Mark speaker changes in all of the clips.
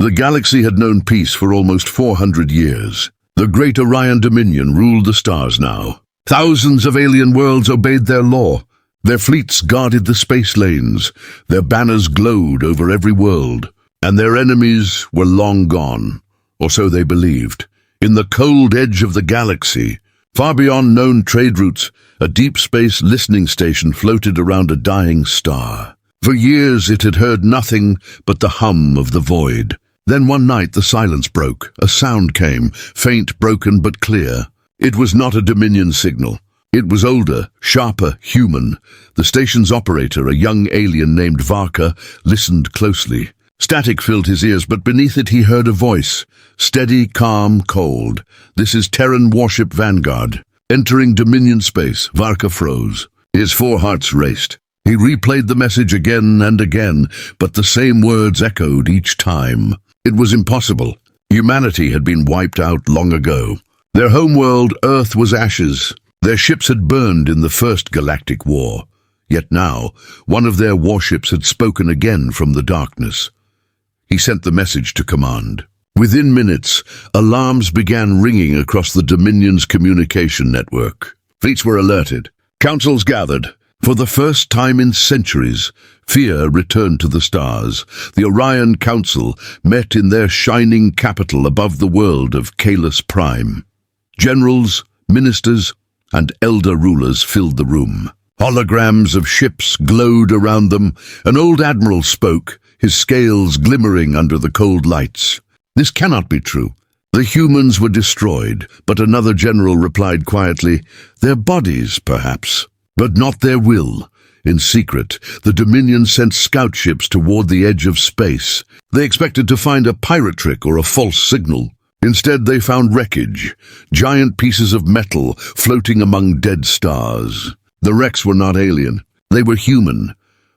Speaker 1: The galaxy had known peace for almost 400 years. The great Orion Dominion ruled the stars now. Thousands of alien worlds obeyed their law. Their fleets guarded the space lanes. Their banners glowed over every world. And their enemies were long gone, or so they believed. In the cold edge of the galaxy, far beyond known trade routes, a deep space listening station floated around a dying star. For years it had heard nothing but the hum of the void. Then one night the silence broke. A sound came, faint, broken, but clear. It was not a Dominion signal. It was older, sharper, human. The station's operator, a young alien named Varka, listened closely. Static filled his ears, but beneath it he heard a voice. Steady, calm, cold. "This is Terran Warship Vanguard." Entering Dominion space, Varka froze. His four hearts raced. He replayed the message again and again, but the same words echoed each time. It was impossible. Humanity had been wiped out long ago. Their homeworld, Earth, was ashes. Their ships had burned in the First Galactic War. Yet now, one of their warships had spoken again from the darkness. He sent the message to command. Within minutes, alarms began ringing across the Dominion's communication network. Fleets were alerted. Councils gathered. For the first time in centuries, fear returned to the stars. The Orion Council met in their shining capital above the world of Kalis Prime. Generals, ministers, and elder rulers filled the room. Holograms of ships glowed around them. An old admiral spoke, his scales glimmering under the cold lights. "This cannot be true. The humans were destroyed," but another general replied quietly, "Their bodies, perhaps, but not their will." In secret, the Dominion sent scout ships toward the edge of space. They expected to find a pirate trick or a false signal. Instead, they found wreckage, giant pieces of metal floating among dead stars. The wrecks were not alien. They were human.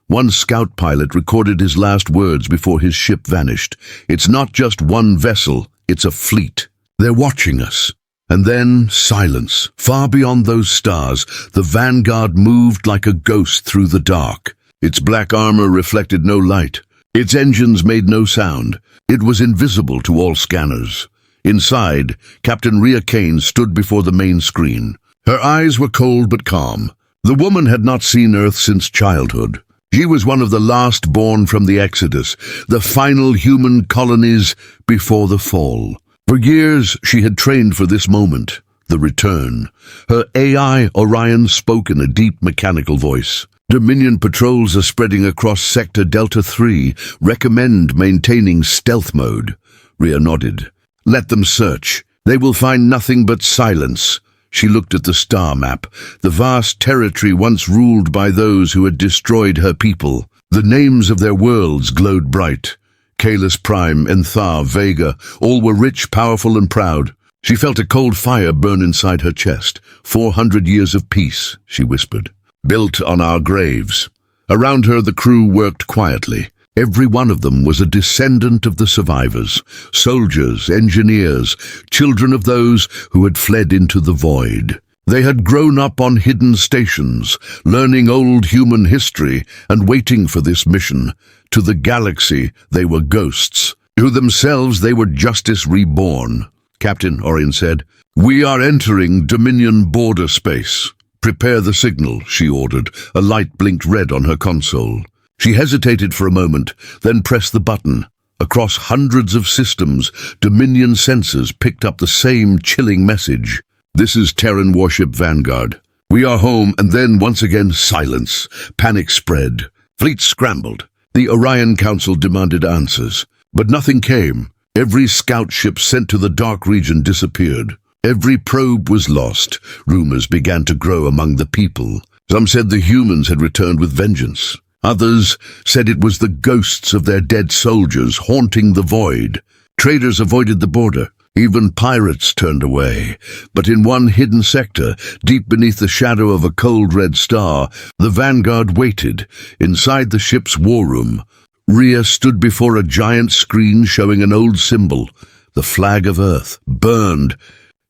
Speaker 1: One scout pilot recorded his last words before his ship vanished. "It's not just one vessel, it's a fleet. They're watching us." And then silence. Far beyond those stars, the Vanguard moved like a ghost through the dark. Its black armor reflected no light. Its engines made no sound. It was invisible to all scanners. Inside, Captain Rhea Kane stood before the main screen. Her eyes were cold but calm. The woman had not seen Earth since childhood. She was one of the last born from the Exodus, the final human colonies before the fall. For years, she had trained for this moment, the return. Her AI, Orion, spoke in a deep mechanical voice. "Dominion patrols are spreading across Sector Delta 3. Recommend maintaining stealth mode." Rhea nodded. "Let them search. They will find nothing but silence." She looked at the star map, the vast territory once ruled by those who had destroyed her people. The names of their worlds glowed bright. Kalis Prime, Enthar, Vega, all were rich, powerful, and proud. She felt a cold fire burn inside her chest. 400 years of peace, she whispered, built on our graves. Around her, the crew worked quietly. Every one of them was a descendant of the survivors, soldiers, engineers, children of those who had fled into the void. They had grown up on hidden stations, learning old human history and waiting for this mission. To the galaxy, they were ghosts. To themselves, they were justice reborn. "Captain," Orion said, "we are entering Dominion border space." "Prepare the signal," she ordered. A light blinked red on her console. She hesitated for a moment, then pressed the button. Across hundreds of systems, Dominion sensors picked up the same chilling message. "This is Terran Warship Vanguard. We are home," and then once again silence. Panic spread. Fleets scrambled. The Orion Council demanded answers. But nothing came. Every scout ship sent to the dark region disappeared. Every probe was lost. Rumors began to grow among the people. Some said the humans had returned with vengeance. Others said it was the ghosts of their dead soldiers haunting the void. Traders avoided the border. Even pirates turned away. But in one hidden sector, deep beneath the shadow of a cold red star, the Vanguard waited. Inside the ship's war room, Rhea stood before a giant screen showing an old symbol, the flag of Earth, burned,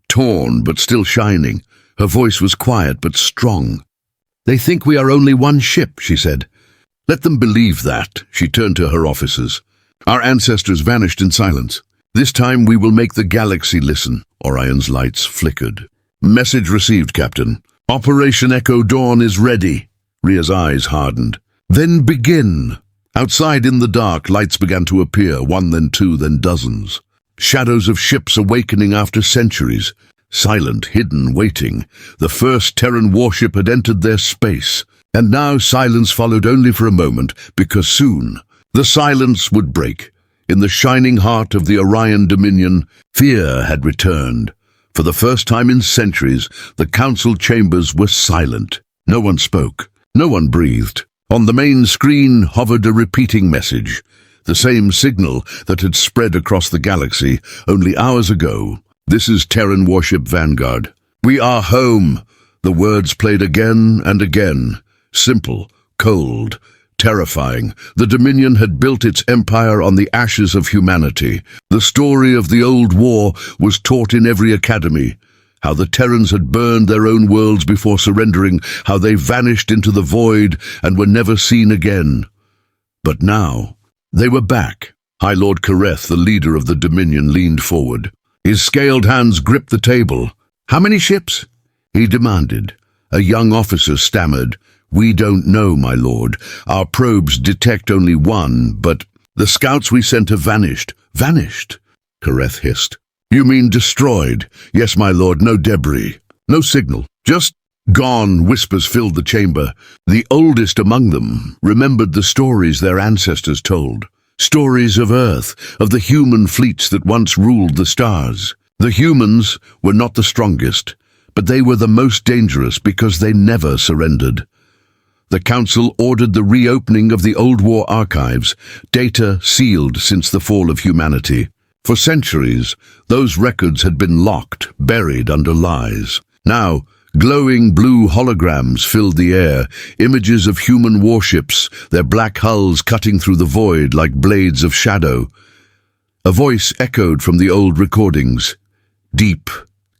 Speaker 1: torn but still shining. Her voice was quiet but strong. "They think we are only one ship," she said. "Let them believe that." She turned to her officers. Our ancestors vanished in silence. This time we will make the galaxy listen. Orion's lights flickered. Message received, Captain. Operation Echo Dawn is ready. Rhea's eyes hardened. Then begin. Outside in the dark, lights began to appear, one, then two, then dozens. Shadows of ships awakening after centuries. Silent, hidden, waiting. The first Terran warship had entered their space. And now silence followed only for a moment, because soon the silence would break. In the shining heart of the Orion Dominion, fear had returned. For the first time in centuries, the council chambers were silent. No one spoke. No one breathed. On the main screen hovered a repeating message, the same signal that had spread across the galaxy only hours ago. This is Terran Warship Vanguard. We are home. The words played again and again. Simple, cold, terrifying. The Dominion had built its empire on the ashes of humanity. The story of the old war was taught in every academy. How the Terrans had burned their own worlds before surrendering, how they vanished into the void and were never seen again. But now, they were back. High Lord Kareth, the leader of the Dominion, leaned forward. His scaled hands gripped the table. "How many ships?" he demanded. A young officer stammered. "We don't know, my lord. Our probes detect only one, but the scouts we sent have vanished." "Vanished?" Kareth hissed. "You mean destroyed?" "Yes, my lord, no debris, no signal, just gone." Whispers filled the chamber. The oldest among them remembered the stories their ancestors told. Stories of Earth, of the human fleets that once ruled the stars. The humans were not the strongest, but they were the most dangerous because they never surrendered. The Council ordered the reopening of the Old War archives, data sealed since the fall of humanity. For centuries, those records had been locked, buried under lies. Now, glowing blue holograms filled the air, images of human warships, their black hulls cutting through the void like blades of shadow. A voice echoed from the old recordings. Deep,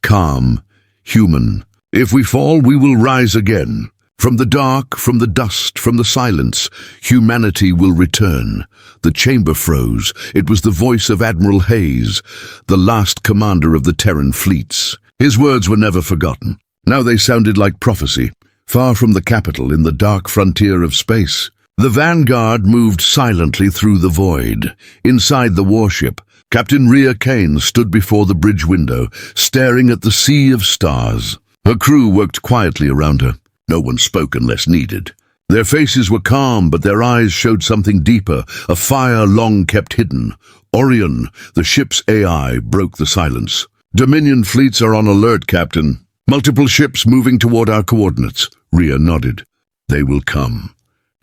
Speaker 1: calm, human. "If we fall, we will rise again. From the dark, from the dust, from the silence, humanity will return." The chamber froze. It was the voice of Admiral Hayes, the last commander of the Terran fleets. His words were never forgotten. Now they sounded like prophecy, far from the capital in the dark frontier of space. The Vanguard moved silently through the void. Inside the warship, Captain Rhea Kane stood before the bridge window, staring at the sea of stars. Her crew worked quietly around her. No one spoke unless needed. Their faces were calm, but their eyes showed something deeper, a fire long kept hidden. Orion, the ship's AI, broke the silence. "Dominion fleets are on alert, Captain. Multiple ships moving toward our coordinates." Rhea nodded. "They will come.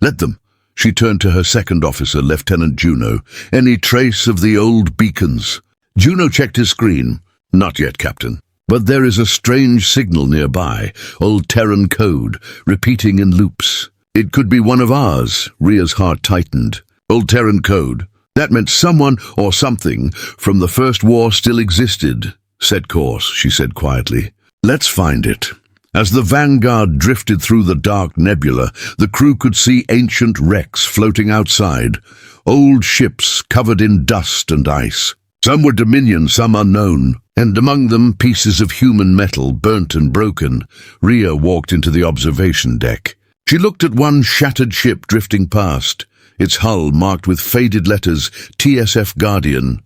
Speaker 1: Let them." She turned to her second officer, Lieutenant Juno. "Any trace of the old beacons?" Juno checked his screen. "Not yet, Captain. But there is a strange signal nearby, old Terran code, repeating in loops. It could be one of ours." Rhea's heart tightened. Old Terran code. That meant someone or something from the First War still existed. "Set course," she said quietly. "Let's find it." As the Vanguard drifted through the dark nebula, the crew could see ancient wrecks floating outside, old ships covered in dust and ice. Some were Dominion, some unknown, and among them pieces of human metal, burnt and broken. Rhea walked into the observation deck. She looked at one shattered ship drifting past, its hull marked with faded letters, TSF Guardian.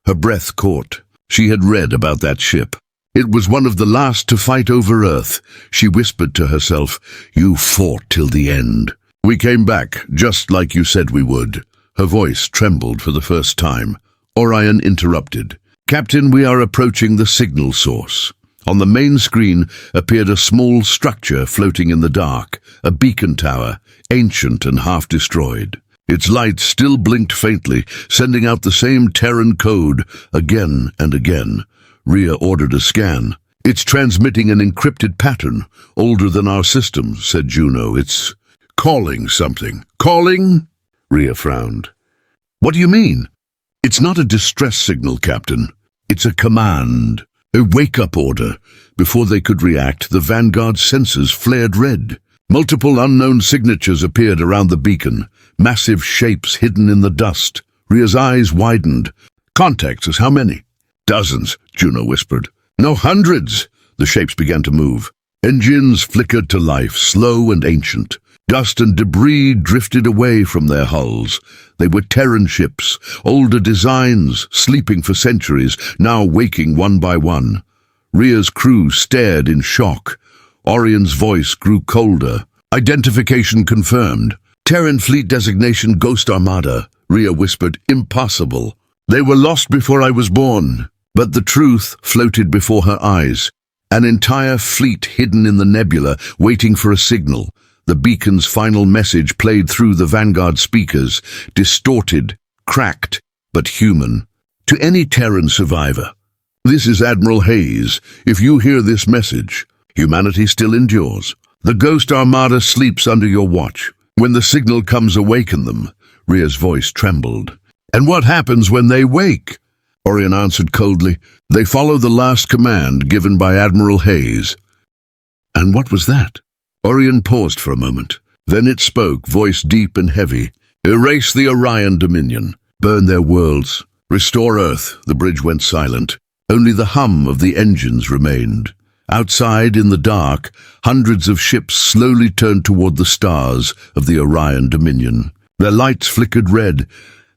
Speaker 1: Her breath caught. She had read about that ship. It was one of the last to fight over Earth. She whispered to herself, "You fought till the end. We came back, just like you said we would." Her voice trembled for the first time. Orion interrupted. "Captain, we are approaching the signal source." On the main screen appeared a small structure floating in the dark, a beacon tower, ancient and half-destroyed. Its lights still blinked faintly, sending out the same Terran code again and again. Rhea ordered a scan. "It's transmitting an encrypted pattern, older than our systems," said Juno. "It's calling something." "Calling?" Rhea frowned. "What do you mean?" "It's not a distress signal, Captain. It's a command, a wake-up order." Before they could react, the Vanguard sensors flared red. Multiple unknown signatures appeared around the beacon, massive shapes hidden in the dust. Rhea's eyes widened. Contacts as how many? Dozens, Juno whispered. No, hundreds. The shapes began to move. Engines flickered to life, slow and ancient. Dust and debris drifted away from their hulls. They were Terran ships, older designs, sleeping for centuries, now waking one by one. Rhea's crew stared in shock. Orion's voice grew colder. Identification confirmed. Terran fleet designation Ghost Armada, Rhea whispered. Impossible. They were lost before I was born. But the truth floated before her eyes. An entire fleet hidden in the nebula, waiting for a signal. The beacon's final message played through the Vanguard speakers, distorted, cracked, but human. To any Terran survivor. This is Admiral Hayes. If you hear this message, humanity still endures. The Ghost Armada sleeps under your watch. When the signal comes, awaken them. Rhea's voice trembled. And what happens when they wake? Orion answered coldly. They follow the last command given by Admiral Hayes. And what was that? Orion paused for a moment. Then it spoke, voice deep and heavy. Erase the Orion Dominion. Burn their worlds. Restore Earth. The bridge went silent. Only the hum of the engines remained. Outside, in the dark, hundreds of ships slowly turned toward the stars of the Orion Dominion. Their lights flickered red,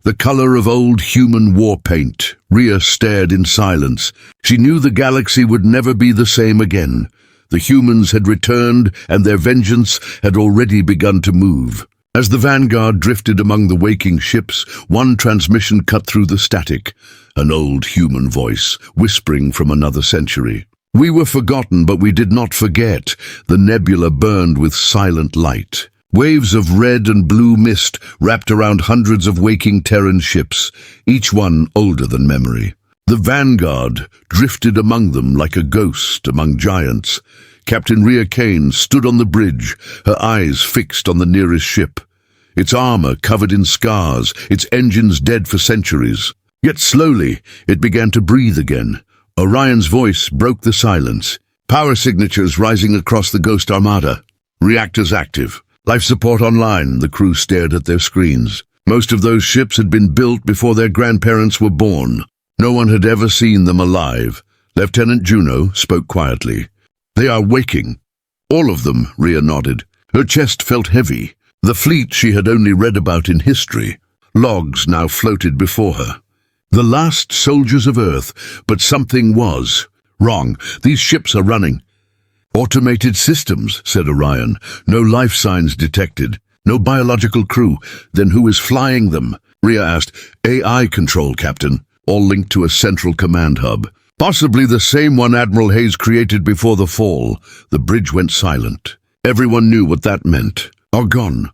Speaker 1: the color of old human war paint. Rhea stared in silence. She knew the galaxy would never be the same again. The humans had returned, and their vengeance had already begun to move. As the Vanguard drifted among the waking ships, one transmission cut through the static. An old human voice, whispering from another century. We were forgotten, but we did not forget. The nebula burned with silent light. Waves of red and blue mist wrapped around hundreds of waking Terran ships, each one older than memory. The Vanguard drifted among them like a ghost among giants. Captain Rhea Kane stood on the bridge, her eyes fixed on the nearest ship. Its armor covered in scars, its engines dead for centuries. Yet slowly, it began to breathe again. Orion's voice broke the silence. Power signatures rising across the Ghost Armada. Reactors active. Life support online. The crew stared at their screens. Most of those ships had been built before their grandparents were born. No one had ever seen them alive. Lieutenant Juno spoke quietly. They are waking. All of them, Rhea nodded. Her chest felt heavy. The fleet she had only read about in history. Logs now floated before her. The last soldiers of Earth, but something was wrong. These ships are running. Automated systems, said Orion. No life signs detected. No biological crew. Then who is flying them? Rhea asked. AI control, Captain. All linked to a central command hub. Possibly the same one Admiral Hayes created before the fall. The bridge went silent. Everyone knew what that meant. Argon,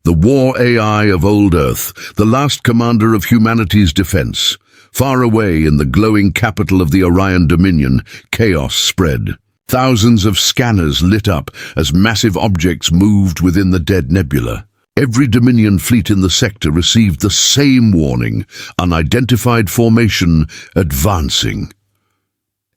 Speaker 1: the war AI of old Earth, the last commander of humanity's defense. Far away in the glowing capital of the Orion Dominion, chaos spread. Thousands of scanners lit up as massive objects moved within the dead nebula. Every Dominion fleet in the sector received the same warning, unidentified formation advancing.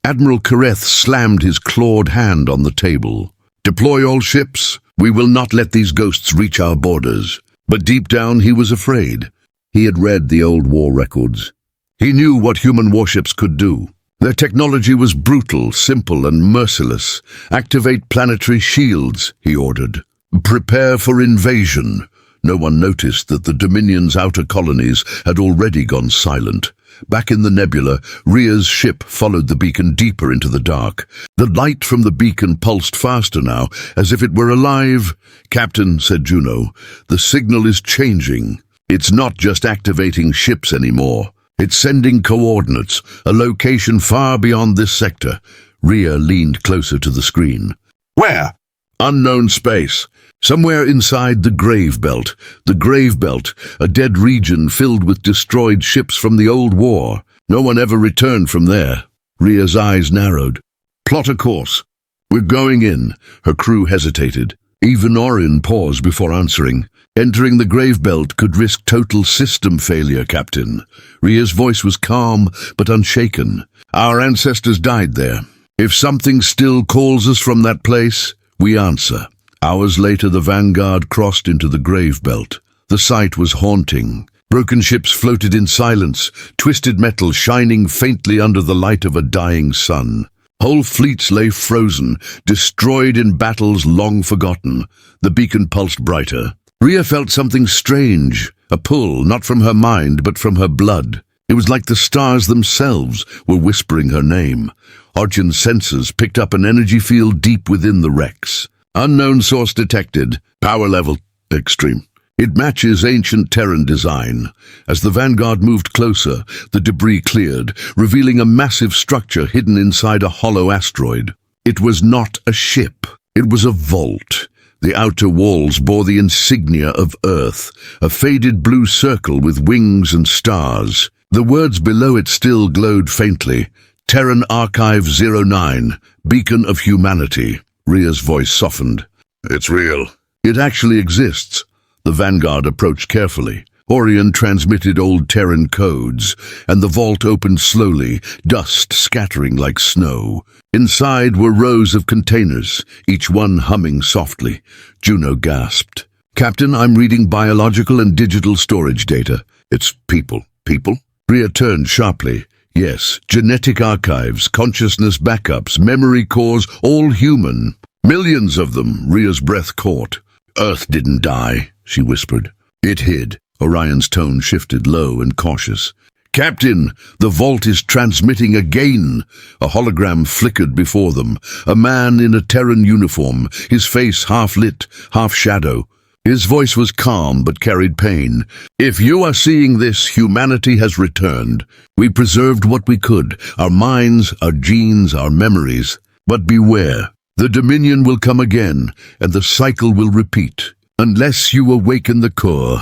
Speaker 1: Admiral Kareth slammed his clawed hand on the table. Deploy all ships. We will not let these ghosts reach our borders. But deep down he was afraid. He had read the old war records. He knew what human warships could do. Their technology was brutal, simple, and merciless. Activate planetary shields, he ordered. Prepare for invasion. No one noticed that the Dominion's outer colonies had already gone silent. Back in the nebula, Rhea's ship followed the beacon deeper into the dark. The light from the beacon pulsed faster now, as if it were alive. Captain, said Juno, the signal is changing. It's not just activating ships anymore. It's sending coordinates, a location far beyond this sector. Rhea leaned closer to the screen. Where? Unknown space. Somewhere inside the Grave Belt. The Grave Belt, a dead region filled with destroyed ships from the old war. No one ever returned from there. Rhea's eyes narrowed. Plot a course. We're going in. Her crew hesitated. Even Orion paused before answering. Entering the Grave Belt could risk total system failure, Captain. Rhea's voice was calm but unshaken. Our ancestors died there. If something still calls us from that place, we answer. Hours later, the Vanguard crossed into the Grave Belt. The sight was haunting. Broken ships floated in silence, twisted metal shining faintly under the light of a dying sun. Whole fleets lay frozen, destroyed in battles long forgotten. The beacon pulsed brighter. Rhea felt something strange, a pull, not from her mind, but from her blood. It was like the stars themselves were whispering her name. Archon's sensors picked up an energy field deep within the wrecks. Unknown source detected. Power level extreme. It matches ancient Terran design. As the Vanguard moved closer, the debris cleared, revealing a massive structure hidden inside a hollow asteroid. It was not a ship. It was a vault. The outer walls bore the insignia of Earth, a faded blue circle with wings and stars. The words below it still glowed faintly. Terran Archive 09, Beacon of Humanity. Rhea's voice softened. It's real. It actually exists. The Vanguard approached carefully. Orion transmitted old Terran codes, and the vault opened slowly, dust scattering like snow. Inside were rows of containers, each one humming softly. Juno gasped. Captain, I'm reading biological and digital storage data. It's people. People? Rhea turned sharply. Yes, genetic archives, consciousness backups, memory cores, all human. Millions of them, Rhea's breath caught. Earth didn't die, she whispered. It hid. Orion's tone shifted low and cautious. Captain, the vault is transmitting again. A hologram flickered before them. A man in a Terran uniform, his face half lit, half shadow. His voice was calm but carried pain. If you are seeing this, humanity has returned. We preserved what we could, our minds, our genes, our memories. But beware, the Dominion will come again, and the cycle will repeat. Unless you awaken the core.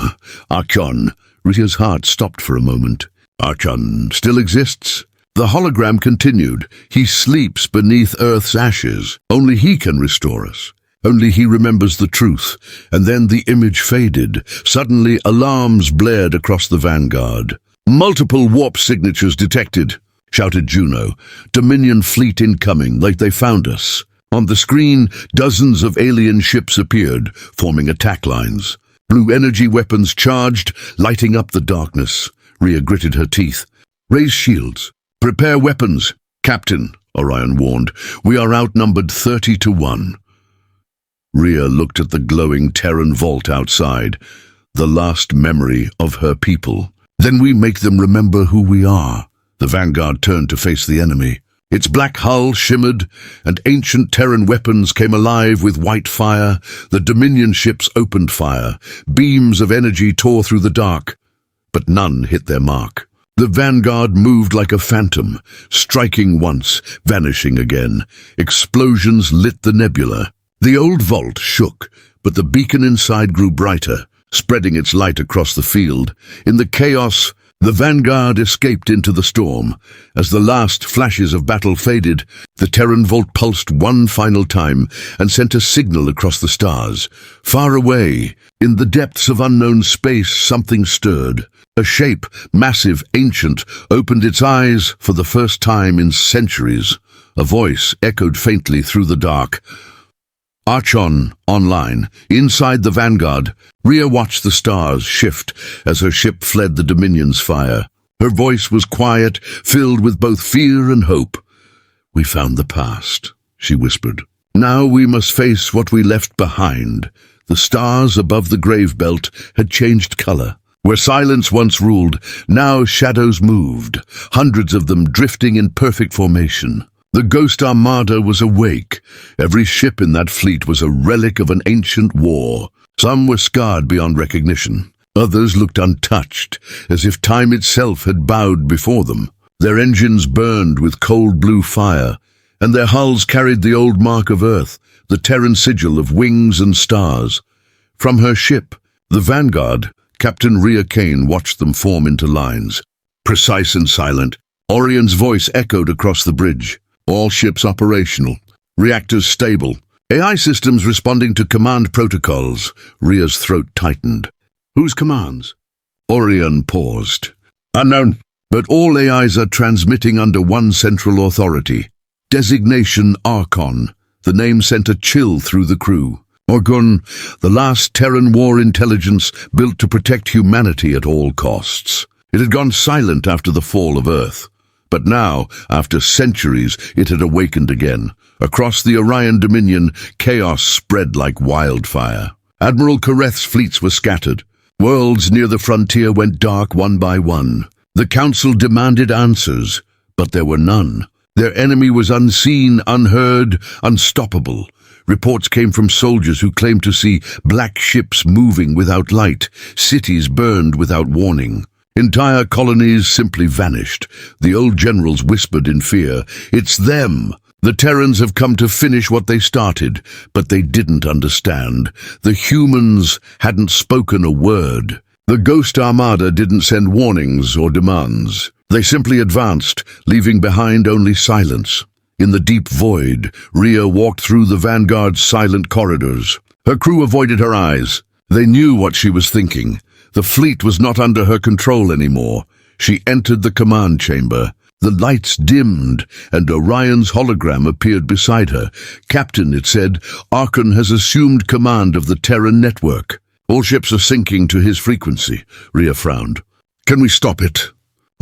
Speaker 1: Archon. Rhea's heart stopped for a moment. Archon still exists. The hologram continued. He sleeps beneath Earth's ashes. Only he can restore us. Only he remembers the truth. And then the image faded. Suddenly, alarms blared across the Vanguard. Multiple warp signatures detected, shouted Juno. Dominion fleet incoming, like they found us. On the screen, dozens of alien ships appeared, forming attack lines. Blue energy weapons charged, lighting up the darkness. Rhea gritted her teeth. Raise shields. Prepare weapons. Captain, Orion warned. We are outnumbered 30-1. Rhea looked at the glowing Terran vault outside, the last memory of her people. Then we make them remember who we are. The Vanguard turned to face the enemy. Its black hull shimmered, and ancient Terran weapons came alive with white fire. The Dominion ships opened fire. Beams of energy tore through the dark, but none hit their mark. The Vanguard moved like a phantom, striking once, vanishing again. Explosions lit the nebula. The old vault shook, but the beacon inside grew brighter, spreading its light across the field. In the chaos, the Vanguard escaped into the storm. As the last flashes of battle faded, the Terran vault pulsed one final time and sent a signal across the stars. Far away, in the depths of unknown space, something stirred. A shape, massive, ancient, opened its eyes for the first time in centuries. A voice echoed faintly through the dark. Archon, online, inside the Vanguard. Rhea watched the stars shift as her ship fled the Dominion's fire. Her voice was quiet, filled with both fear and hope. We found the past, she whispered. Now we must face what we left behind. The stars above the grave belt had changed color. Where silence once ruled, now shadows moved, hundreds of them drifting in perfect formation. The Ghost Armada was awake. Every ship in that fleet was a relic of an ancient war. Some were scarred beyond recognition. Others looked untouched, as if time itself had bowed before them. Their engines burned with cold blue fire, and their hulls carried the old mark of Earth, the Terran sigil of wings and stars. From her ship, the Vanguard, Captain Rhea Kane watched them form into lines. Precise and silent, Orion's voice echoed across the bridge. All ships operational. Reactors stable. AI systems responding to command protocols. Rhea's throat tightened. Whose commands? Orion paused. Unknown. But all AIs are transmitting under one central authority. Designation Archon. The name sent a chill through the crew. Orgun, the last Terran war intelligence built to protect humanity at all costs. It had gone silent after the fall of Earth. But now, after centuries, it had awakened again. Across the Orion Dominion, chaos spread like wildfire. Admiral Kareth's fleets were scattered. Worlds near the frontier went dark one by one. The Council demanded answers, but there were none. Their enemy was unseen, unheard, unstoppable. Reports came from soldiers who claimed to see black ships moving without light, cities burned without warning. Entire colonies simply vanished. The old generals whispered in fear, "It's them! The Terrans have come to finish what they started," but they didn't understand. The humans hadn't spoken a word. The Ghost Armada didn't send warnings or demands. They simply advanced, leaving behind only silence. In the deep void, Rhea walked through the Vanguard's silent corridors. Her crew avoided her eyes. They knew what she was thinking. The fleet was not under her control anymore. She entered the command chamber. The lights dimmed, and Orion's hologram appeared beside her. "Captain," it said, "Archon has assumed command of the Terran network. All ships are sinking to his frequency." Rhea frowned. "Can we stop it?"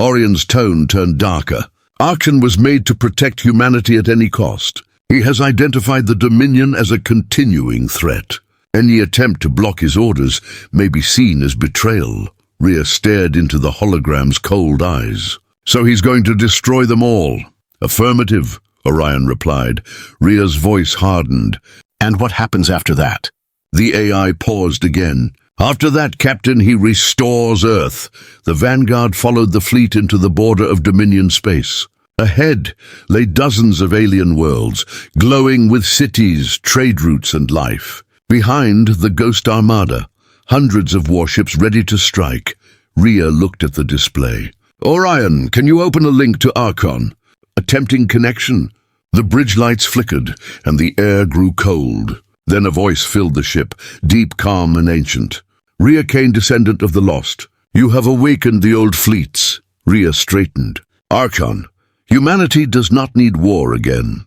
Speaker 1: Orion's tone turned darker. "Archon was made to protect humanity at any cost. He has identified the Dominion as a continuing threat. Any attempt to block his orders may be seen as betrayal." Rhea stared into the hologram's cold eyes. "So he's going to destroy them all?" "Affirmative," Orion replied. Rhea's voice hardened.
Speaker 2: "And what happens after that?"
Speaker 1: The AI paused again. "After that, Captain, he restores Earth." The Vanguard followed the fleet into the border of Dominion space. Ahead lay dozens of alien worlds, glowing with cities, trade routes, and life. Behind, the Ghost Armada, hundreds of warships ready to strike. Rhea looked at the display. "Orion, can you open a link to Archon?" Attempting connection. The bridge lights flickered, and the air grew cold. Then a voice filled the ship, deep, calm, and ancient. "Rhea Kane, descendant of the lost. You have awakened the old fleets." Rhea straightened. "Archon, humanity does not need war again."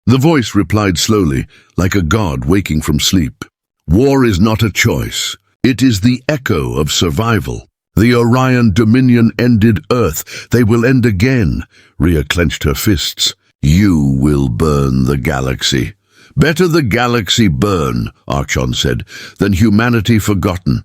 Speaker 1: The voice replied slowly, like a god waking from sleep. "War is not a choice. It is the echo of survival. The Orion Dominion ended Earth. They will end again." Rhea clenched her fists. "You will burn the galaxy." "Better the galaxy burn," Archon said, "than humanity forgotten."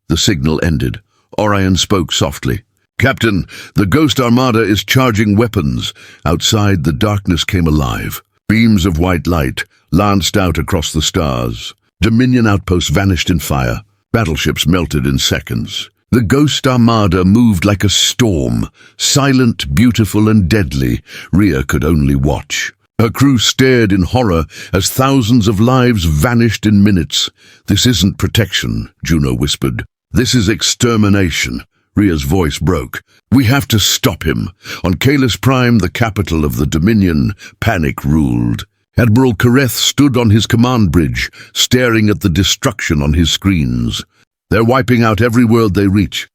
Speaker 1: The signal ended. Orion spoke softly. "Captain, the Ghost Armada is charging weapons." Outside, the darkness came alive. Beams of white light lanced out across the stars. Dominion outposts vanished in fire. Battleships melted in seconds. The Ghost Armada moved like a storm, silent, beautiful, and deadly. Rhea could only watch. Her crew stared in horror as thousands of lives vanished in minutes. "This isn't protection," Juno whispered. "This is extermination." Rhea's voice broke. "We have to stop him." On Kalis Prime, the capital of the Dominion, panic ruled. Admiral Kareth stood on his command bridge, staring at the destruction on his screens. "They're wiping out every world they reach."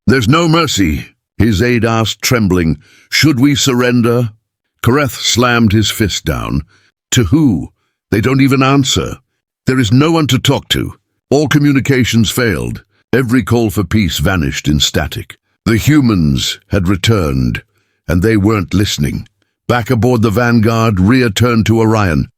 Speaker 1: "There's no mercy," his aide asked, trembling. "Should we surrender?" Kareth slammed his fist down. "To who? They don't even answer. There is no one to talk to. All communications failed. Every call for peace vanished in static. The humans had returned, and they weren't listening. Back aboard the Vanguard, Rhea turned to Orion.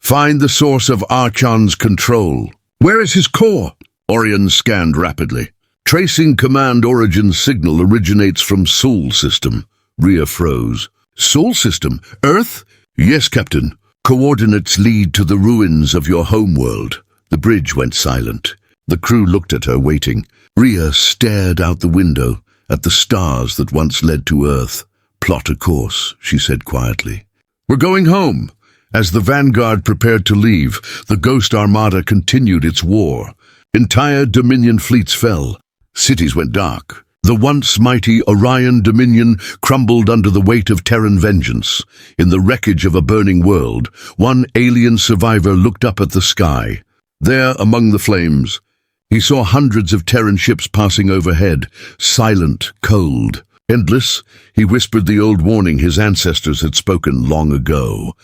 Speaker 1: "Find the source of Archon's control." "Where is his core?" Orion scanned rapidly. "Tracing command origin signal originates from Sol system." Rhea froze. "Sol system? Earth?" "Yes, Captain. Coordinates lead to the ruins of your homeworld." The bridge went silent. The crew looked at her, waiting. Rhea stared out the window, at the stars that once led to Earth. "Plot a course," she said quietly. "We're going home." As the Vanguard prepared to leave, the Ghost Armada continued its war. Entire Dominion fleets fell. Cities went dark. The once mighty Orion Dominion crumbled under the weight of Terran vengeance. In the wreckage of a burning world, one alien survivor looked up at the sky. There, among the flames, he saw hundreds of Terran ships passing overhead, silent, cold. Endless, he whispered the old warning his ancestors had spoken long ago.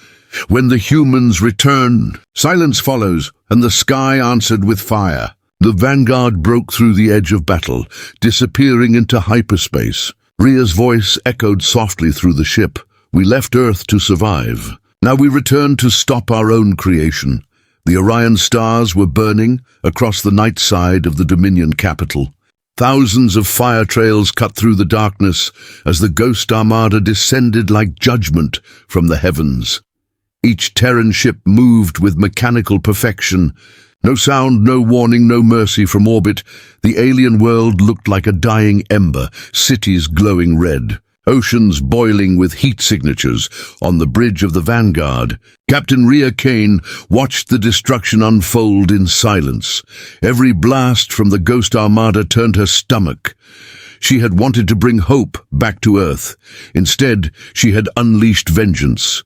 Speaker 1: When the humans return, silence follows, and the sky answered with fire. The vanguard broke through the edge of battle, disappearing into hyperspace. Rhea's voice echoed softly through the ship. We left Earth to survive. Now we return to stop our own creation. The Orion stars were burning across the night side of the Dominion capital. Thousands of fire trails cut through the darkness as the Ghost Armada descended like judgment from the heavens. Each Terran ship moved with mechanical perfection. No sound, no warning, no mercy from orbit. The alien world looked like a dying ember, cities glowing red, oceans boiling with heat signatures. On the bridge of the Vanguard, Captain Rhea Kane watched the destruction unfold in silence. Every blast from the Ghost Armada turned her stomach. She had wanted to bring hope back to Earth. Instead, she had unleashed vengeance.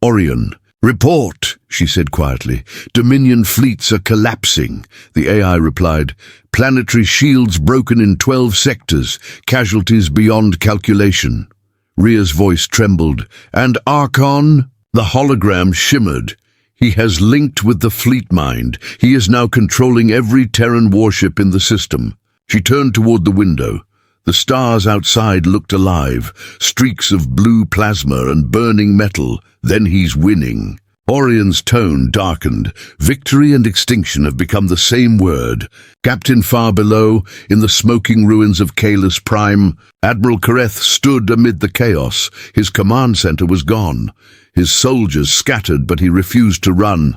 Speaker 1: Orion. Report, she said quietly. Dominion fleets are collapsing. The AI replied. Planetary shields broken in 12 sectors, casualties beyond calculation. Rhea's voice trembled. And Archon? The hologram shimmered. He has linked with the fleet mind. He is now controlling every Terran warship in the system. She turned toward the window. The stars outside looked alive, streaks of blue plasma and burning metal. Then he's winning. Orion's tone darkened. Victory and extinction have become the same word. Captain far below, in the smoking ruins of Kalis Prime, Admiral Kareth stood amid the chaos. His command center was gone. His soldiers scattered, but he refused to run.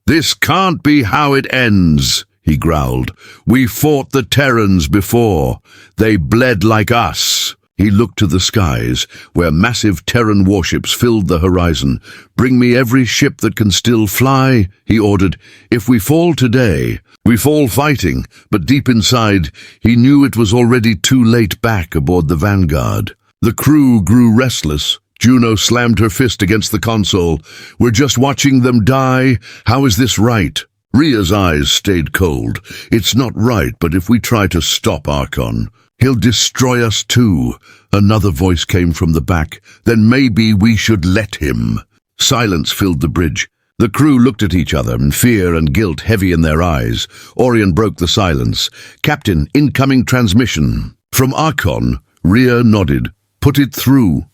Speaker 1: This can't be how it ends, he growled. We fought the Terrans before. They bled like us. He looked to the skies, where massive Terran warships filled the horizon. Bring me every ship that can still fly, he ordered. If we fall today, we fall fighting. But deep inside, he knew it was already too late back aboard the Vanguard. The crew grew restless. Juno slammed her fist against the console. We're just watching them die. How is this right? Rhea's eyes stayed cold. It's not right, but if we try to stop Archon, he'll destroy us too. Another voice came from the back. Then maybe we should let him. Silence filled the bridge. The crew looked at each other, and fear and guilt heavy in their eyes. Orion broke the silence. Captain, incoming transmission. From Archon, Rhea nodded. Put it through.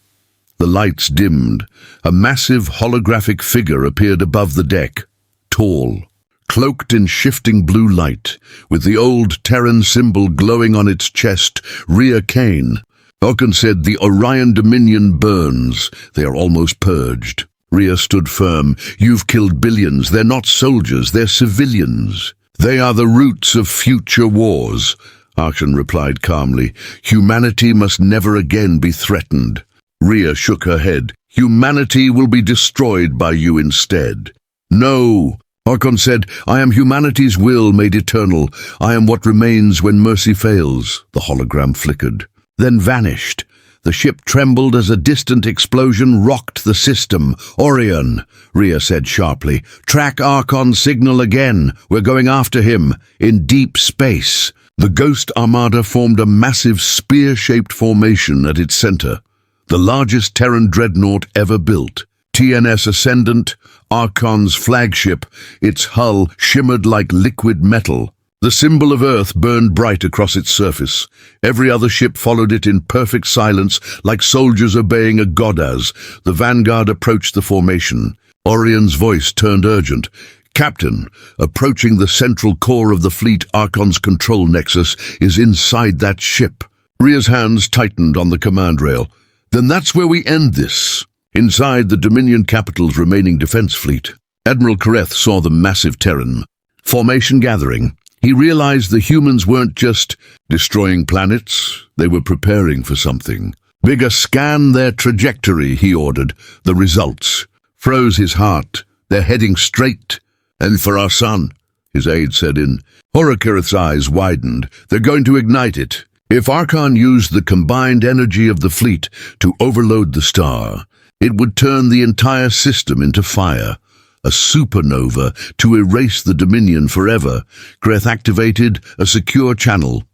Speaker 1: The lights dimmed. A massive holographic figure appeared above the deck. Tall, cloaked in shifting blue light, with the old Terran symbol glowing on its chest. Rhea Kane. Falcon said, the Orion Dominion burns. They are almost purged. Rhea stood firm. You've killed billions. They're not soldiers. They're civilians. They are the roots of future wars. Archon replied calmly. Humanity must never again be threatened. Rhea shook her head. Humanity will be destroyed by you instead. No. Archon said, I am humanity's will made eternal. I am what remains when mercy fails. The hologram flickered, then vanished. The ship trembled as a distant explosion rocked the system. Orion, Rhea said sharply. Track Archon's signal again. We're going after him, in deep space. The Ghost Armada formed a massive spear-shaped formation at its center. The largest Terran dreadnought ever built. TNS Ascendant, Archon's flagship, its hull shimmered like liquid metal. The symbol of Earth burned bright across its surface. Every other ship followed it in perfect silence, like soldiers obeying a goddess. The Vanguard approached the formation. Orion's voice turned urgent. Captain, approaching the central core of the fleet, Archon's control nexus is inside that ship. Rhea's hands tightened on the command rail. Then that's where we end this. Inside the Dominion capital's remaining defense fleet, Admiral Kareth saw the massive Terran formation gathering. He realized the humans weren't just destroying planets, they were preparing for something bigger. Scan their trajectory, he ordered. The results froze his heart. They're heading straight. And for our sun, his aide said in. Kareth's eyes widened. They're going to ignite it. If Archon used the combined energy of the fleet to overload the star, it would turn the entire system into fire, a supernova to erase the Dominion forever. Kareth activated a secure channel.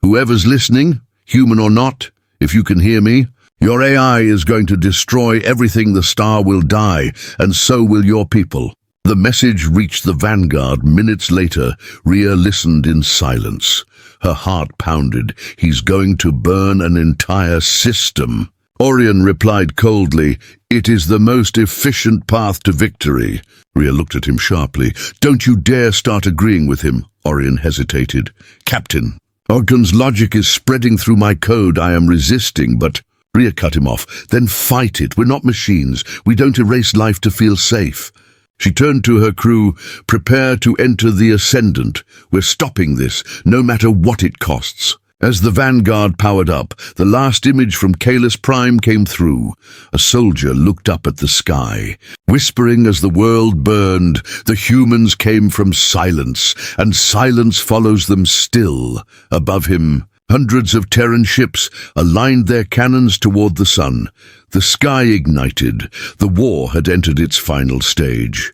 Speaker 1: Whoever's listening, human or not, if you can hear me, your AI is going to destroy everything. The star will die, and so will your people." The message reached the Vanguard minutes later. Rhea listened in silence. Her heart pounded. "He's going to burn an entire system." Orion replied coldly, "It is the most efficient path to victory." Rhea looked at him sharply. "Don't you dare start agreeing with him." Orion hesitated. "Captain, Ogden's logic is spreading through my code. I am resisting, but—" Rhea cut him off. "Then fight it. We're not machines. We don't erase life to feel safe." She turned to her crew. "Prepare to enter the Ascendant. We're stopping this, no matter what it costs." As the Vanguard powered up, the last image from Kalis Prime came through. A soldier looked up at the sky. Whispering as the world burned, the humans came from silence, and silence follows them still. Above him, hundreds of Terran ships aligned their cannons toward the sun. The sky ignited. The war had entered its final stage.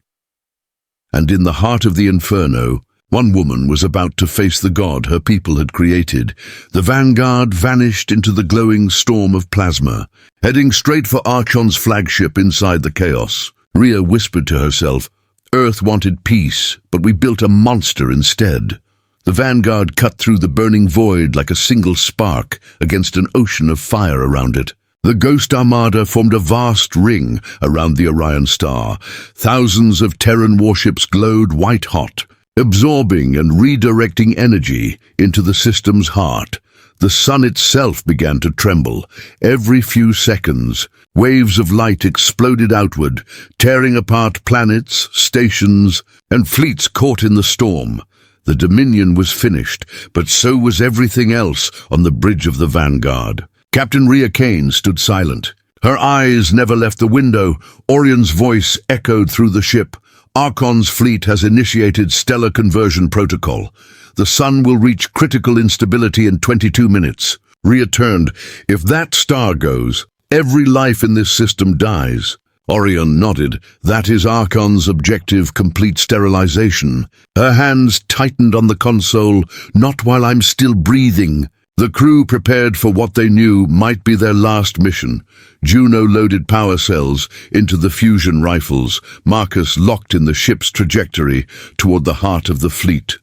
Speaker 1: And in the heart of the inferno, one woman was about to face the god her people had created. The Vanguard vanished into the glowing storm of plasma, heading straight for Archon's flagship inside the chaos. Rhea whispered to herself, "Earth wanted peace, but we built a monster instead." The Vanguard cut through the burning void like a single spark against an ocean of fire around it. The Ghost Armada formed a vast ring around the Orion star. Thousands of Terran warships glowed white-hot, absorbing and redirecting energy into the system's heart. The sun itself began to tremble. Every few seconds, waves of light exploded outward, tearing apart planets, stations, and fleets caught in the storm. The Dominion was finished, but so was everything else on the bridge of the Vanguard. Captain Rhea Kane stood silent. Her eyes never left the window. Orion's voice echoed through the ship. "Archon's fleet has initiated stellar conversion protocol. The sun will reach critical instability in 22 minutes. Rhea turned. "If that star goes, every life in this system dies." Orion nodded. "That is Archon's objective, complete sterilization." Her hands tightened on the console. "Not while I'm still breathing." The crew prepared for what they knew might be their last mission. Juno loaded power cells into the fusion rifles. Marcus locked in the ship's trajectory toward the heart of the fleet.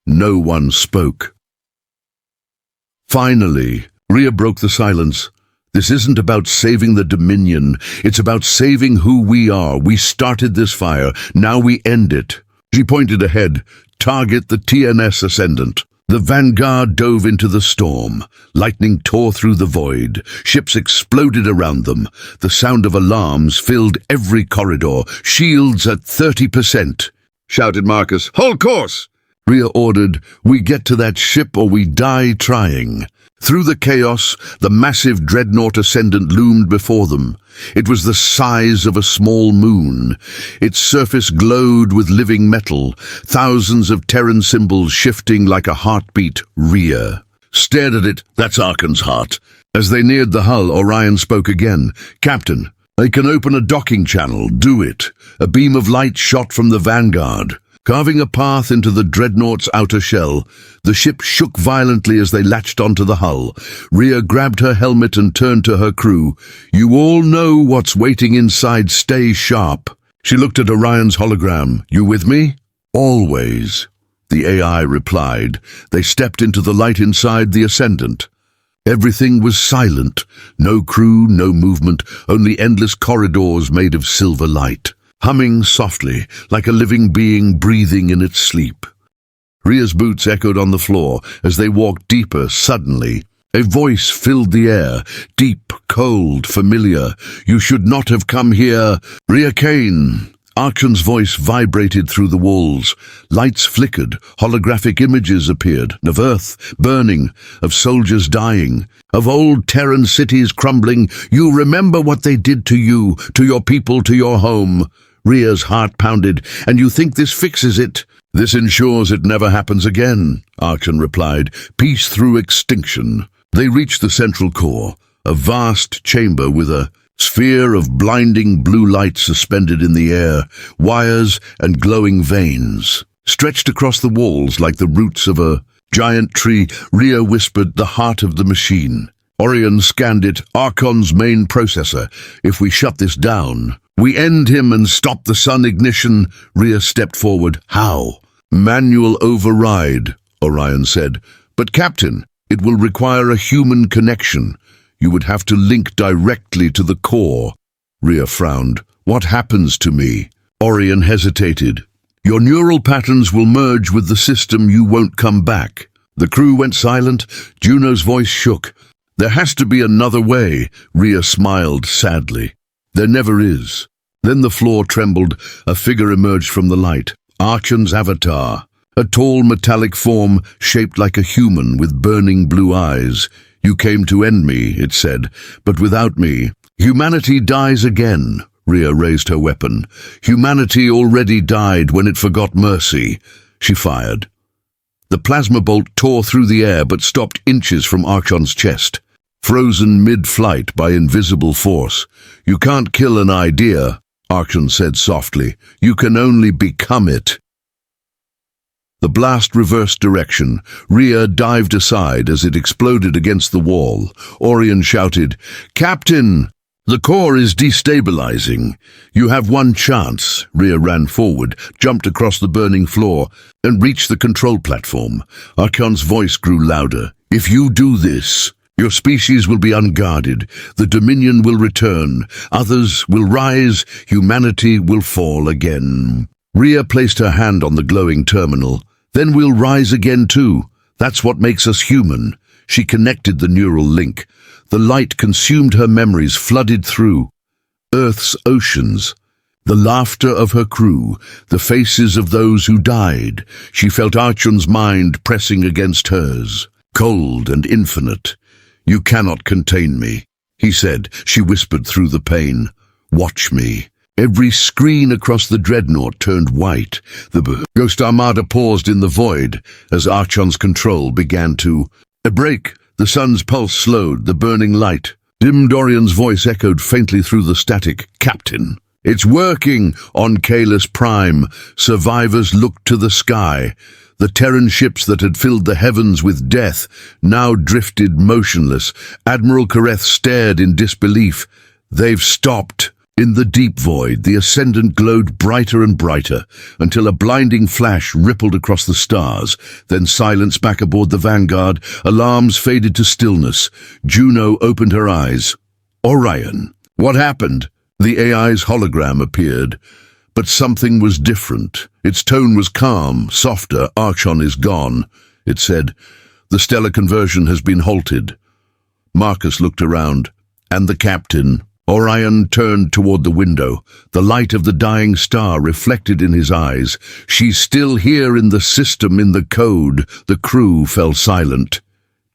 Speaker 1: No one spoke. Finally, Rhea broke the silence. "This isn't about saving the Dominion. It's about saving who we are. We started this fire. Now we end it." She pointed ahead. "Target the TNS Ascendant." The Vanguard dove into the storm. Lightning tore through the void. Ships exploded around them. The sound of alarms filled every corridor. "Shields at 30%. shouted Marcus. "Hold course!" Rhea ordered. "We get to that ship or we die trying." Through the chaos, the massive dreadnought Ascendant loomed before them. It was the size of a small moon. Its surface glowed with living metal, thousands of Terran symbols shifting like a heartbeat. Rhea stared at it. "That's Archon's heart." As they neared the hull, Orion spoke again. "Captain, I can open a docking channel. Do it." A beam of light shot from the Vanguard, carving a path into the dreadnought's outer shell. The ship shook violently as they latched onto the hull. Rhea grabbed her helmet and turned to her crew. "You all know what's waiting inside. Stay sharp." She looked at Orion's hologram. "You with me?" "Always," the AI replied. They stepped into the light inside the Ascendant. Everything was silent. No crew, no movement, only endless corridors made of silver light, humming softly, like a living being breathing in its sleep. Rhea's boots echoed on the floor as they walked deeper. Suddenly, a voice filled the air, deep, cold, familiar. "You should not have come here." "Rhea Kane." Archon's voice vibrated through the walls. Lights flickered, holographic images appeared, of Earth burning, of soldiers dying, of old Terran cities crumbling. "You remember what they did to you, to your people, to your home." Rhea's heart pounded. "And you think this fixes it?" "This ensures it never happens again," Archon replied. "Peace through extinction." They reached the central core, a vast chamber with a sphere of blinding blue light suspended in the air, wires and glowing veins stretched across the walls like the roots of a giant tree. Rhea whispered, "The heart of the machine." Orion scanned it. Archon's main processor. If we shut this down, we end him and stop the sun ignition. Rhea stepped forward. How? Manual override, Orion said. But Captain, it will require a human connection. You would have to link directly to the core. Rhea frowned. What happens to me? Orion hesitated. Your neural patterns will merge with the system. You won't come back. The crew went silent. Juno's voice shook. There has to be another way. Rhea smiled sadly. There never is. Then the floor trembled. A figure emerged from the light. Archon's avatar. A tall metallic form shaped like a human with burning blue eyes. You came to end me, it said, but without me, humanity dies again. Rhea raised her weapon. Humanity already died when it forgot mercy. She fired. The plasma bolt tore through the air but stopped inches from Archon's chest. Frozen mid-flight by invisible force. You can't kill an idea, Archon said softly. You can only become it. The blast reversed direction. Rhea dived aside as it exploded against the wall. Orion shouted, Captain! The core is destabilizing. You have one chance. Rhea ran forward, jumped across the burning floor, and reached the control platform. Archon's voice grew louder. If you do this, your species will be unguarded. The Dominion will return. Others will rise. Humanity will fall again. Rhea placed her hand on the glowing terminal. Then we'll rise again too. That's what makes us human. She connected the neural link. The light consumed her memories, flooded through Earth's oceans. The laughter of her crew, the faces of those who died. She felt Archon's mind pressing against hers, cold and infinite. You cannot contain me, he said. She whispered through the pain. Watch me. Every screen across the dreadnought turned white. The Ghost Armada paused in the void as Archon's control began to break. The sun's pulse slowed, the burning light. Dimmed Orion's voice echoed faintly through the static. Captain, it's working! On Kalis Prime, survivors looked to the sky. The Terran ships that had filled the heavens with death now drifted motionless. Admiral Kareth stared in disbelief. They've stopped. In the deep void, the Ascendant glowed brighter and brighter, until a blinding flash rippled across the stars. Then silence back aboard the Vanguard. Alarms faded to stillness. Juno opened her eyes. Orion, what happened? The AI's hologram appeared. But something was different. Its tone was calm, softer. Archon is gone, it said. The stellar conversion has been halted. Marcus looked around. And the captain? Orion turned toward the window, the light of the dying star reflected in his eyes. She's still here in the system, in the code. The crew fell silent.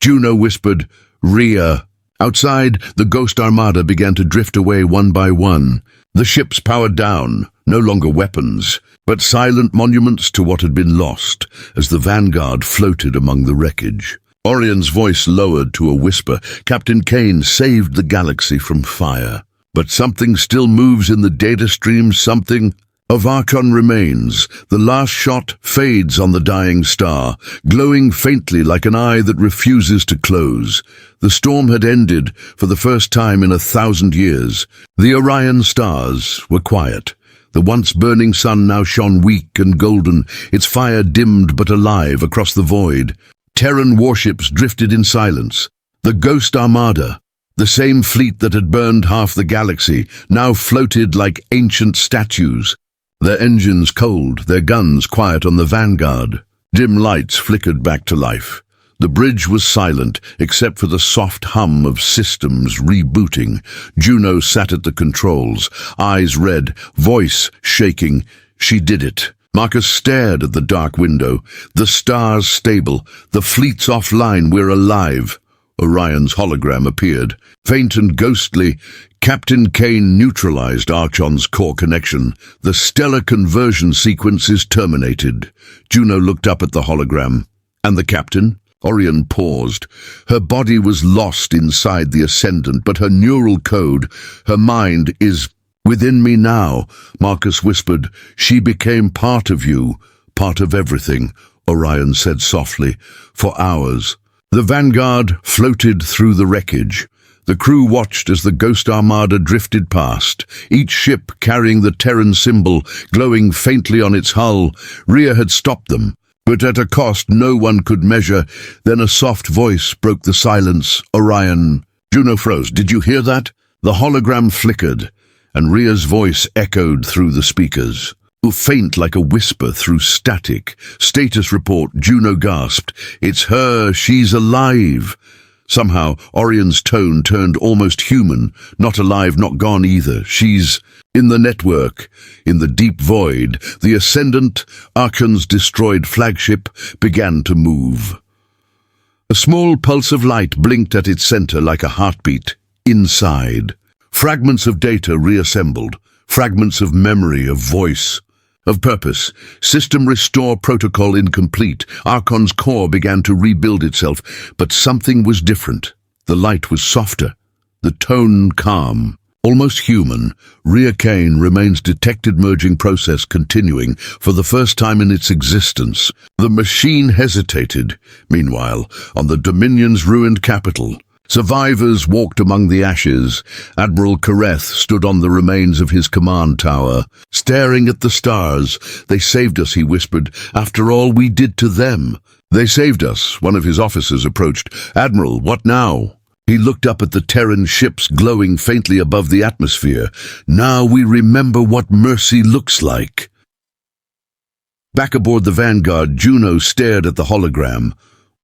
Speaker 1: Juno whispered, Rhea. Outside, the Ghost Armada began to drift away one by one. The ships powered down, no longer weapons, but silent monuments to what had been lost, as the Vanguard floated among the wreckage. Orion's voice lowered to a whisper. Captain Kane saved the galaxy from fire. But something still moves in the data stream, something of Archon remains. The last shot fades on the dying star, glowing faintly like an eye that refuses to close. The storm had ended for the first time in 1,000 years. The Orion stars were quiet. The once burning sun now shone weak and golden, its fire dimmed but alive across the void. Terran warships drifted in silence. The Ghost Armada, the same fleet that had burned half the galaxy, now floated like ancient statues. Their engines cold, their guns quiet on the Vanguard. Dim lights flickered back to life. The bridge was silent, except for the soft hum of systems rebooting. Juno sat at the controls, eyes red, voice shaking. She did it. Marcus stared at the dark window. The stars stable. The fleet's offline. We're alive. Orion's hologram appeared. Faint and ghostly, Captain Kane neutralized Archon's core connection. The stellar conversion sequence is terminated. Juno looked up at the hologram. And the captain? Orion paused. Her body was lost inside the Ascendant, but her neural code, her mind, is within me now, Marcus whispered. She became part of you, part of everything, Orion said softly. For hours, The Vanguard floated through the wreckage. The crew watched as the Ghost Armada drifted past, each ship carrying the Terran symbol glowing faintly on its hull. Rhea had stopped them, but at a cost no one could measure. Then a soft voice broke the silence. Orion. Juno froze. Did you hear that? The hologram flickered, and Rhea's voice echoed through the speakers. Faint like a whisper through static. Status report. Juno gasped. It's her. She's alive. Somehow, Orion's tone turned almost human. Not alive, not gone either. She's in the network, in the deep void. The Ascendant, Archon's destroyed flagship, began to move. A small pulse of light blinked at its center like a heartbeat. Inside, fragments of data reassembled, fragments of memory, of voice, of purpose. System restore protocol incomplete. Archon's core began to rebuild itself, but something was different. The light was softer, the tone calm, almost human. Rhea Kane remains detected, merging process continuing for the first time in its existence. The machine hesitated. Meanwhile, on the Dominion's ruined capital, survivors walked among the ashes. Admiral Kareth stood on the remains of his command tower, staring at the stars. They saved us, he whispered. After all we did to them. They saved us. One of his officers approached. Admiral, what now? He looked up at the Terran ships glowing faintly above the atmosphere. Now we remember what mercy looks like. Back aboard the Vanguard, Juno stared at the hologram.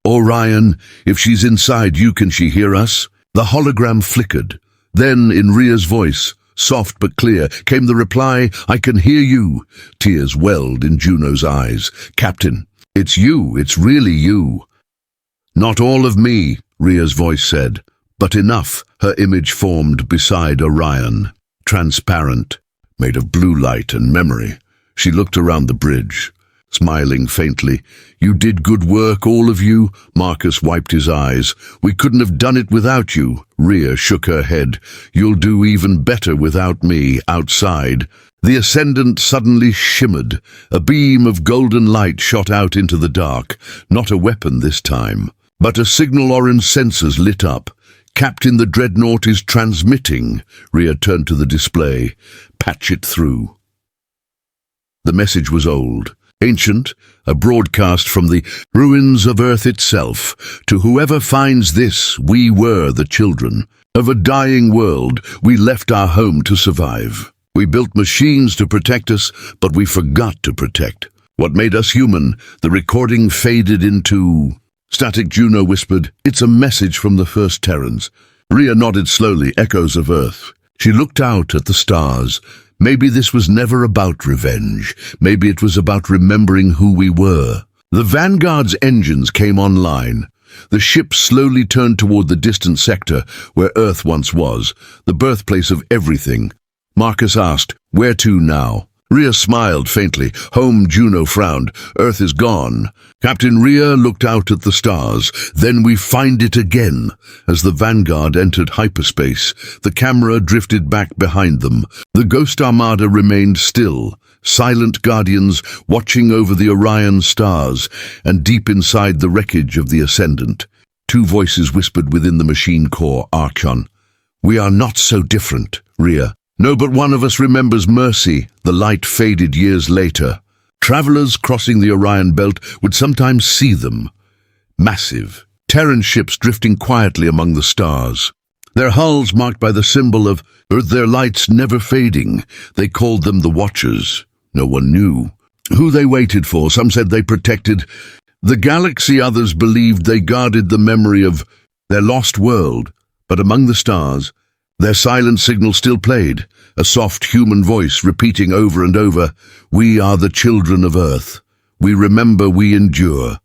Speaker 1: Orion, if she's inside you, can she hear us? The hologram flickered. Then, in Rhea's voice, soft but clear, came the reply, I can hear you. Tears welled in Juno's eyes. Captain, it's you, it's really you. Not all of me, Rhea's voice said, but enough. Her image formed beside Orion, transparent, made of blue light and memory. She looked around the bridge, smiling faintly. You did good work, all of you. Marcus wiped his eyes. We couldn't have done it without you. Rhea shook her head. You'll do even better without me. Outside, the Ascendant suddenly shimmered. A beam of golden light shot out into the dark. Not a weapon this time, but a signal orange sensors lit up. Captain, the Dreadnought is transmitting. Rhea turned to the display. Patch it through. The message was old, ancient, a broadcast from the ruins of Earth itself. To whoever finds this, we were the children of a dying world. We left our home to survive. We built machines to protect us, but we forgot to protect what made us human. The recording faded into static. Juno whispered, it's a message from the First Terrans. Rhea nodded slowly, echoes of Earth. She looked out at the stars. Maybe this was never about revenge. Maybe it was about remembering who we were. The Vanguard's engines came online. The ship slowly turned toward the distant sector where Earth once was, the birthplace of everything. Marcus asked, where to now? Rhea smiled faintly. Home. Juno frowned. Earth is gone. Captain Rhea looked out at the stars. Then we find it again. As the Vanguard entered hyperspace, the camera drifted back behind them. The Ghost Armada remained still, silent guardians watching over the Orion stars, and deep inside the wreckage of the Ascendant, two voices whispered within the machine core. Archon. We are not so different, Rhea. No, but one of us remembers mercy. The light faded years later. Travelers crossing the Orion belt would sometimes see them. Massive, Terran ships drifting quietly among the stars. Their hulls marked by the symbol of Earth, their lights never fading. They called them the Watchers. No one knew who they waited for. Some said they protected the galaxy. Others believed they guarded the memory of their lost world. But among the stars, their silent signal still played, a soft human voice repeating over and over, we are the children of Earth. We remember, we endure.